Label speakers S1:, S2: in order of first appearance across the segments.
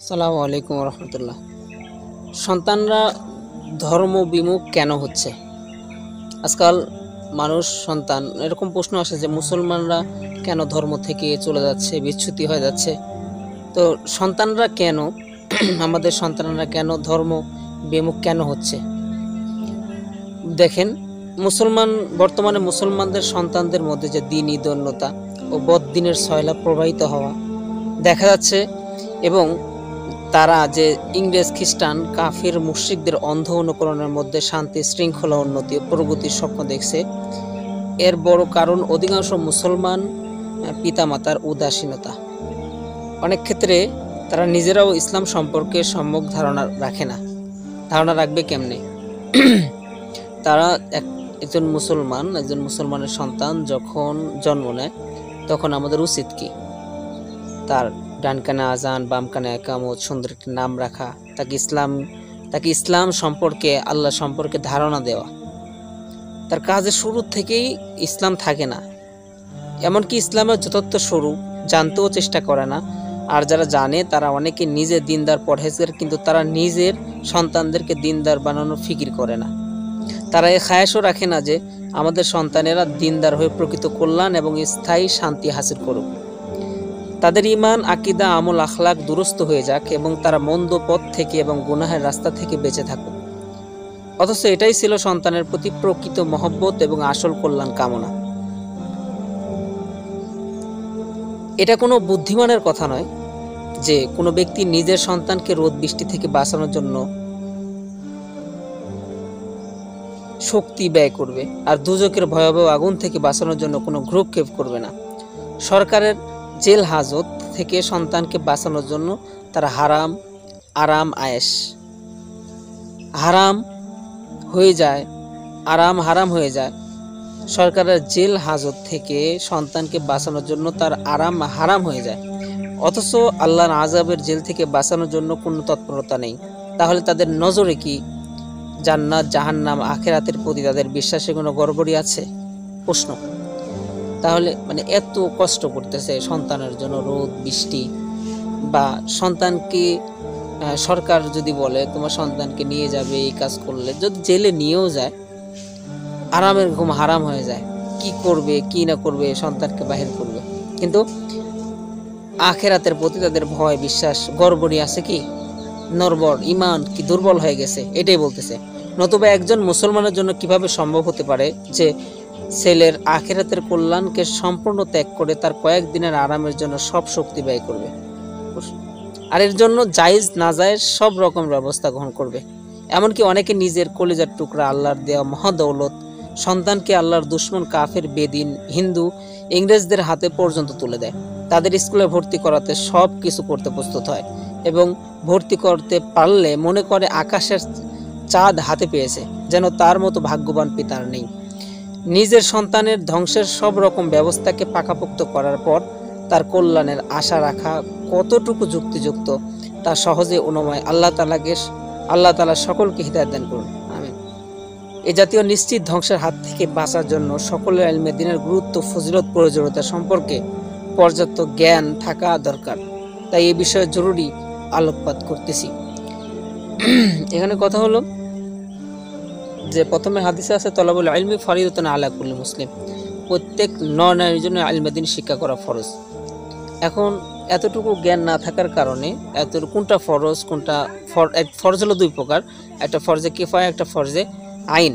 S1: আসসালামু আলাইকুম রহমতুল্লাহ। সন্তানরা ধর্ম বিমুখ কেন হচ্ছে? আজকাল মানুষ সন্তান এরকম প্রশ্ন আসে যে মুসলমানরা কেন ধর্ম থেকে চলে যাচ্ছে, বিচ্যুতি হয়ে যাচ্ছে। তো সন্তানরা কেন আমাদের সন্তানরা কেন ধর্ম বিমুখ কেন হচ্ছে? দেখেন, বর্তমানে মুসলমানদের সন্তানদের মধ্যে যে দ্বীনি দৈন্যতা ও বদ্দিনের সয়লা প্রবাহিত হওয়া দেখা যাচ্ছে, এবং তারা যে ইংরেজ, খ্রিস্টান, কাফির, মুশরিকদের অন্ধ অনুকরণের মধ্যে শান্তি, শৃঙ্খলা, উন্নতি ও প্রগতির স্বপ্ন দেখছে। এর বড় কারণ অধিকাংশ মুসলমান পিতামাতার উদাসীনতা। অনেক ক্ষেত্রে তারা নিজেরাও ইসলাম সম্পর্কে সম্যক ধারণা রাখে না। ধারণা রাখবে কেমনে? তারা একজন মুসলমানের সন্তান যখন জন্ম নেয়, তখন আমাদের উচিত কি? তার ডান কানে আজান, বাম কানে একামত, সুন্দর একটি নাম রাখা, তাকে ইসলাম সম্পর্কে, আল্লাহ সম্পর্কে ধারণা দেওয়া। তার কাজের শুরু থেকেই ইসলাম থাকে না, এমনকি ইসলামের যথার্থ স্বরূপ জানতেও চেষ্টা করে না। আর যারা জানে তারা অনেকে নিজে দিনদার, পরহেজগার, কিন্তু তারা নিজের সন্তানদেরকে দিনদার বানানোর ফিকির করে না। তারা এ খায়েশও রাখে না যে আমাদের সন্তানেরা দিনদার হয়ে প্রকৃত কল্যাণ এবং স্থায়ী শান্তি হাসিল করুক, তাদের ঈমান, আকীদা, আমল, আখলাক দুরস্ত হয়ে যাক এবং তারা মন্দ পথ থেকে এবং গুনাহের রাস্তা থেকে বেঁচে থাকুক। অথচ এটাই ছিল সন্তানের প্রতি প্রকৃত মহব্বত এবং আসল কল্যাণ কামনা। এটা কোনো বুদ্ধিমানের কথা নয় যে কোনো ব্যক্তি নিজের সন্তানকে রোদ বৃষ্টি থেকে বাঁচানোর জন্য শক্তি ব্যয় করবে, আর দুজকের ভয়াবহ আগুন থেকে বাঁচানোর জন্য কোনো ভ্রুক্ষেপ করবে না। সরকারের জেল হাজত থেকে সন্তানকে বাঁচানোর জন্য তারা হারাম হয়ে যায়। সরকারের জেল হাজত থেকে সন্তানকে বাঁচানোর জন্য তার আরাম হারাম হয়ে যায়, অথচ আল্লাহর আযাবের জেল থেকে বাঁচানোর জন্য কোনো তৎপরতা নেই। তাহলে তাদের নজরে কি জান্নাত, জাহান্নাম, আখিরাতের প্রতি তাদের বিশ্বাসে কোনো গড়বড়ি আছে? প্রশ্ন। তাহলে এত কষ্ট করতেছে সন্তানের জন্য, রোদ বৃষ্টি, বা সন্তানকে সরকার যদি বলে তোমার সন্তানকে নিয়ে যাবে, এই কাজ করলে যদি জেলে নিয়েও যায়, আরামের ঘুম হারাম হয়ে যায়, কি করবে কি না করবে, সন্তানকে বাহির করবে। কিন্তু আখিরাতের প্রতি তাদের ভয়, বিশ্বাস, গড়বড়ি আছে কি? নড়বড় ঈমান কি দুর্বল হয়ে গেছে? এটাই বলতেছে। নতুবা একজন মুসলমানের জন্য কিভাবে সম্ভব হতে পারে যে ছেলের আখিরাতের কল্যাণকে সম্পূর্ণ ত্যাগ করে তার কয়েকদিনের আরামের জন্য সব শক্তি ব্যয় করবে, আর এর জন্য জায়েজ নাজায়েজ সব রকম ব্যবস্থা গ্রহণ করবে? এমনকি অনেকে নিজের কলিজার টুকরা, আল্লাহর দেওয়া মহাদৌলত সন্তানকে আল্লাহর দুশ্মন, কাফের, বেদিন, হিন্দু, ইংরেজদের হাতে পর্যন্ত তুলে দেয়। তাদের স্কুলে ভর্তি করাতে সব কিছু করতে প্রস্তুত হয়, এবং ভর্তি করতে পারলে মনে করে আকাশের চাঁদ হাতে পেয়েছে, যেন তার মতো ভাগ্যবান পিতার নেই। নিজের সন্তানের ধ্বংসের সব রকম ব্যবস্থাকে পাকাপোক্ত করার পর তার কল্যাণের আশা রাখা কতটুকু যুক্তিযুক্ত তা সহজে অনুময়। আল্লাহ তাআলা সকলকে হিদায়াত দান করুন, আমিন। এই জাতীয় নিশ্চিত ধ্বংসের হাত থেকে বাঁচার জন্য সকলের ইলমে দ্বীনের গুরুত্ব, ফজিলত, প্রয়োজনীয়তা সম্পর্কে পর্যাপ্ত জ্ঞান থাকা দরকার। তাই এই বিষয়ে জরুরি আলোকপাত করতেছি। এখানে কথা হলো যে প্রথমে হাদিসে আছে তলাবুল ইলমি ফরিদাতুন আলা কুল্লি মুসলিম, প্রত্যেক নর-নারীর জন্য ইলমে দ্বীন শিক্ষা করা ফরজ। এখন এতটুকু জ্ঞান না থাকার কারণে কোনটা ফরজ, ফরজ হলো দুই প্রকার, একটা ফরজে কিফায়া, একটা ফরজে আইন,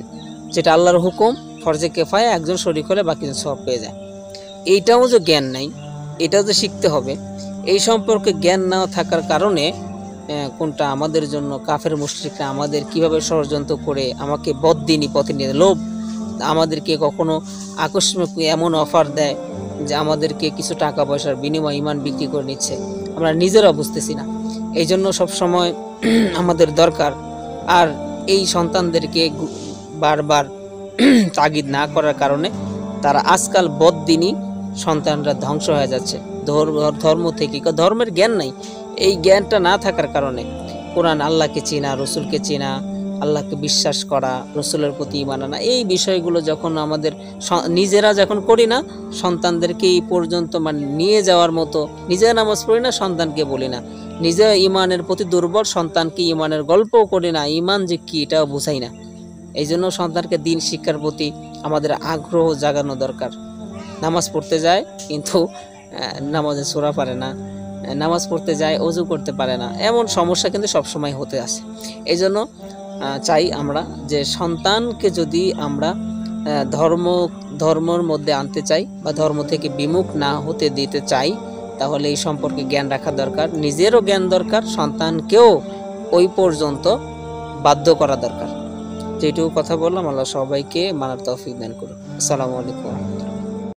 S1: যেটা আল্লাহর হুকুম। ফরজে কিফায়া একজন শরীক হলে বাকিজন সওয়াব পেয়ে যায়। এইটাও যে জ্ঞান নাই, এটাও যে শিখতে হবে, এই সম্পর্কে জ্ঞান না থাকার কারণে কোনটা আমাদের জন্য কাফের, মুশরিকরা আমাদের কিভাবে ষড়যন্ত্র করে আমাকে বদ্দিনী পথে নিয়ে, লোভ, আমাদেরকে কখনো আকস্মিক এমন অফার দেয় যে আমাদেরকে কিছু টাকা পয়সার বিনিময়ে ঈমান বিক্রি করে নিচ্ছে, আমরা নিজেরা বুঝতেছি না। এই জন্য সবসময় আমাদের দরকার, আর এই সন্তানদেরকে বারবার তাগিদ না করার কারণে তারা আজকাল বদ্দিনী সন্তানরা ধ্বংস হয়ে যাচ্ছে। ধর্ম থেকে, ধর্মের জ্ঞান নাই, এই জ্ঞানটা না থাকার কারণে কোরআন, আল্লাহকে চেনা, রসুলকে চেনা, আল্লাহকে বিশ্বাস করা, রসুলের প্রতি ঈমান আনা, এই বিষয়গুলো যখন আমাদের নিজেরা যখন করি না, সন্তানদেরকে এই পর্যন্ত মানে নিয়ে যাওয়ার মতো, নিজেরা নামাজ পড়ি না, সন্তানকে বলি না, নিজে ঈমানের প্রতি দুর্বল, সন্তানকে ঈমানের গল্পও করি না, ঈমান যে কী এটাও বুঝাই না। এই জন্য সন্তানকে দিন শিক্ষার প্রতি আমাদের আগ্রহ জাগানো দরকার। নামাজ পড়তে যায় কিন্তু নামাজে সূরা পারে না, নামাজ পড়তে যায় অজু করতে পারে না, এমন সমস্যা কিন্তু সবসময় হতে আসে। এই জন্য চাই আমরা যে সন্তানকে যদি আমরা ধর্মর মধ্যে আনতে চাই বা ধর্ম থেকে বিমুখ না হতে দিতে চাই, তাহলে এই সম্পর্কে জ্ঞান রাখা দরকার, নিজেরও জ্ঞান দরকার, সন্তানকেও ওই পর্যন্ত বাধ্য করা দরকার। যেটুকু কথা বললাম, আল্লাহ সবাইকে মানার তৌফিক দান করুন। আসসালামু আলাইকুম।